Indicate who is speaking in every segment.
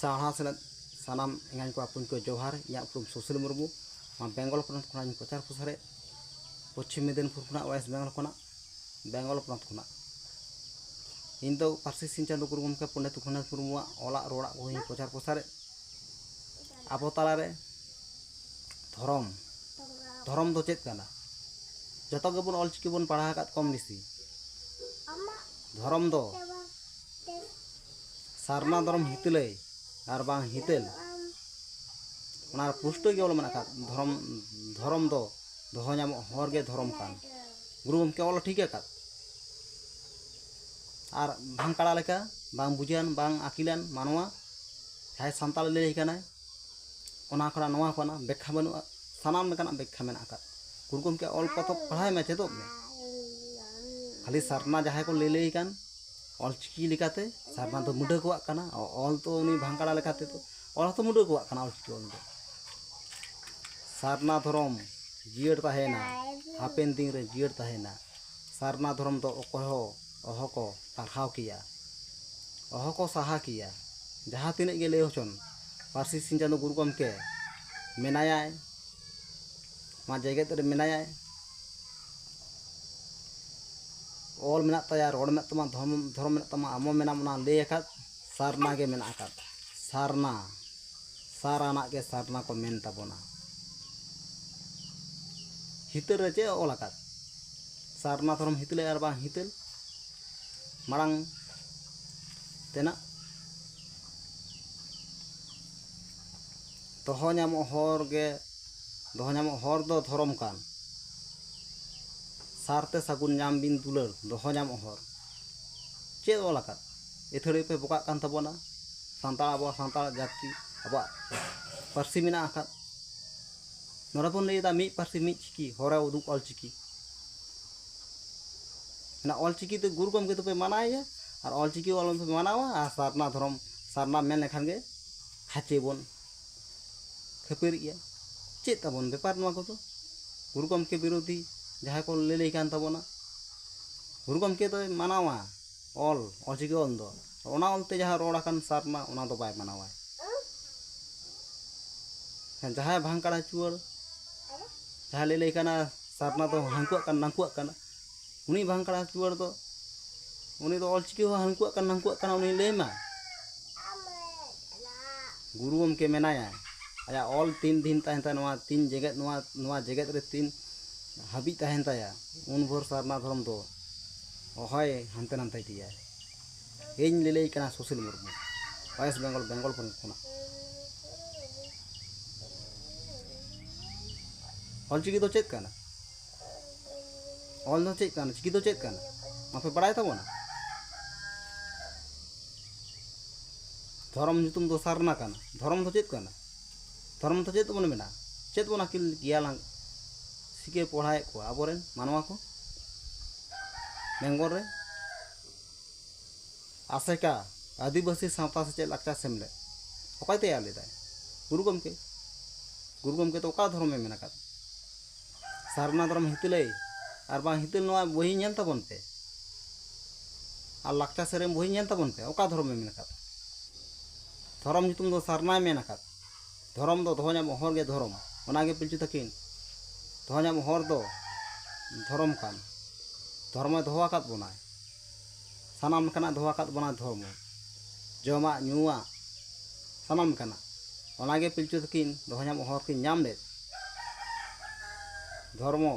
Speaker 1: साहा सेलेद सानाम एंगान को आपुन को जोहार या उप्रुम सुशील मुर्मू बेंगल प्रांत खुना प्रचार प्रसारे पश्चिम मेदिनीपुर खुना वेस्ट बेंगल खुना बेंगल प्रांत खुना इन दो पार्सी सिंह चांदो गुरु गमके पंडित रघुनाथ मुर्मुआ ओला रोड़ा को प्रचार प्रसारे आबो तालारे धरम धरम दो चेत काना जतो गेबन ऑलचिकी बन पढ़ा कात कम बेसी धरम दो सारना धरम हितले और बांग हितेल ओनार पुष्टो गे ऑल मना धरम धरम दो दोहो नाम हर गे धरम कान गुरु गमके ऑल ठीक है और भांग काड़ा लेका बांग बुझियान बांग आकिलान मानवा जाय सान्ताल लई काना ओना खड़ा नवा कोना बेखा बनु सानाम लेकाना बेखा मेना का गुरु गमके ऑल पतब पढ़ाई में चेदो में खाली सारना जहां को ले कान ऑलचिकी लेकाते सारना तो मुडे को काना ऑल तो उनी भांगकाड़ा लेकाते तो ऑल तो मुडे को काना ऑलचिकी ऑल दो सारना धरम जियड़ ताहेना हापेन दिन रे जियड़ ताहेना सारना धरम तो ओको अह को ताखाव किया अह को साहा किया जहां तिने गे ले होचन पार्सी सिंह चांदो गुरु गमके मेनायाय मा जगत रे मेनायाय ऑल मेना तया रोड में तमा धर्म में तमा आमो मेना मना ले अकात सारना गे मेना अकात सारना साराना के सारना को मेन ताबोना हितेल रे चे ऑल अकात सारना धर्म हितले आर बा हितेल मांग तेना दोहो नाम हर गे दोहो नाम हर दो धरम कान सारते सगुन नाम बिन दुलर दोहो नाम हर चे ऑल अकात एथड़ी पे बोका कान तबोना सान्ताल अब सान्ताल जाति अब पार्सी मेना अकात नोरा बन लेदा मी पार्सी मी चिकी हरा उदुक ऑलचिकी ना ऑलचिकी तो गुरु गमके तो पे मनाया और ऑलचिकी ऑल पे मनावा और सारना धरम सारना मेन लेखान गे खाचे बन खेपेरिया चे तबन बेपार नवा को तो गुरु गमके विरोधी जहां को ले कान तबना गुरु गमके तो मनावा ऑल ऑलचिकी ऑल दो ओना ऑलते जहां रोड़ा कान सारना ओना तो बाय मनावा जहां भांगकाड़ा चुवर जहां ले काना सारना तो हांकुआ कान नांकुआ काना उनी भांगकाड़ा चुवर तो उनी तो ऑलचिकी हो हांकुआ काना उनी लेमा गुरु गमके मेनाया आया ऑल 3 दिन तहन नवा 3 जगत नवा जगत रे 3 हाबी तहन ताया उन भोर सारना धर्म तो ओहाय हानते नानते तिया एñ लेले काना सुशील मुर्मू वेस्ट बेंगल खुना ऑलचिकी तो चेक काना ऑल दो चेक काना चिकी तो चेक काना मापे बड़ाय ताबोना धर्म नितुम दो सारना काना धर्म तो चेक काना धर्म तो चेत बन मेना चेत बन आकिल गियालां सिके पढ़ाए को आबोरेन मानवा को बेंगल रे आसेका आदिवासी सावता से लाक्चा सेमले ओकाय ते आले दाय गुरु गमके तो ओका धर्म में मेना का सारना धर्म हितले और बा हितल नवा बही नेल ताबन पे और लाक्चा सेरेम बही नेल ताबन पे ओका धर्म में मेना का धर्म नितुम दो सारना मेना का धरम दो दोहो नाम हर गे धरम ओनागे पिलचु तकिन दोहो नाम हर दो धरम कान धर्म दोहो आकात बनाय सानाम काना दोहो आकात बनाय धर्म जमा नुआ सानाम काना ओनागे पिलचु तकिन दोहो नाम हर किन नाम ले धर्म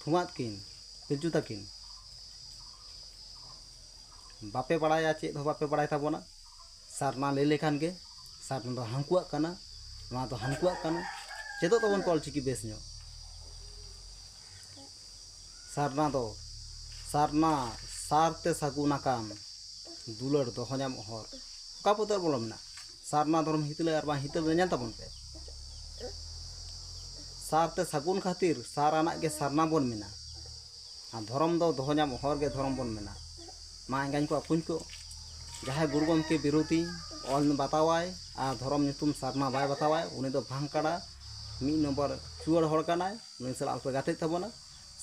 Speaker 1: थुमात किन पिलचु तकिन बापे बड़ाया चेत हो बापे बड़ाय ताबोना सारना ले लेखान के सारना तो हांकुआ काना नवा तो हांकुआ काना चेदो तबन को ऑलचिकी बेस नो सारना तो सारना सारते सगुना कान दुलर दो हजाम हर का पतर बोलमना सारना धर्म हितले और बा हितल नेन ताबन पे सारते सगुन खातिर साराना के सारना बन मेना आ धर्म दो हजाम हर गे धर्म बन मेना मा एंगान को अपुन को जहां गुरु गमके विरोधी ऑल बतावाय और धर्म नितुम सारना बाय बतावाय उनी दो भांगकाड़ा 1 नंबर चुवर हड़ कानाय उनी साला पे गाते ताबोना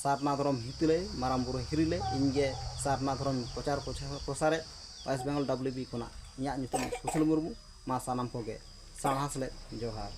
Speaker 1: सारना धर्म हितले माराम बुरु हिरिले इनगे सारना धर्म प्रचार प्रसारे वेस्ट बेंगल WB खुना इᱧᱟᱹᱜ ᱧᱩᱛᱩᱢ ᱥᱩᱥᱤᱞ ᱢᱩᱨᱢᱩ मा सानाम कोगे साणहास ले जोहार।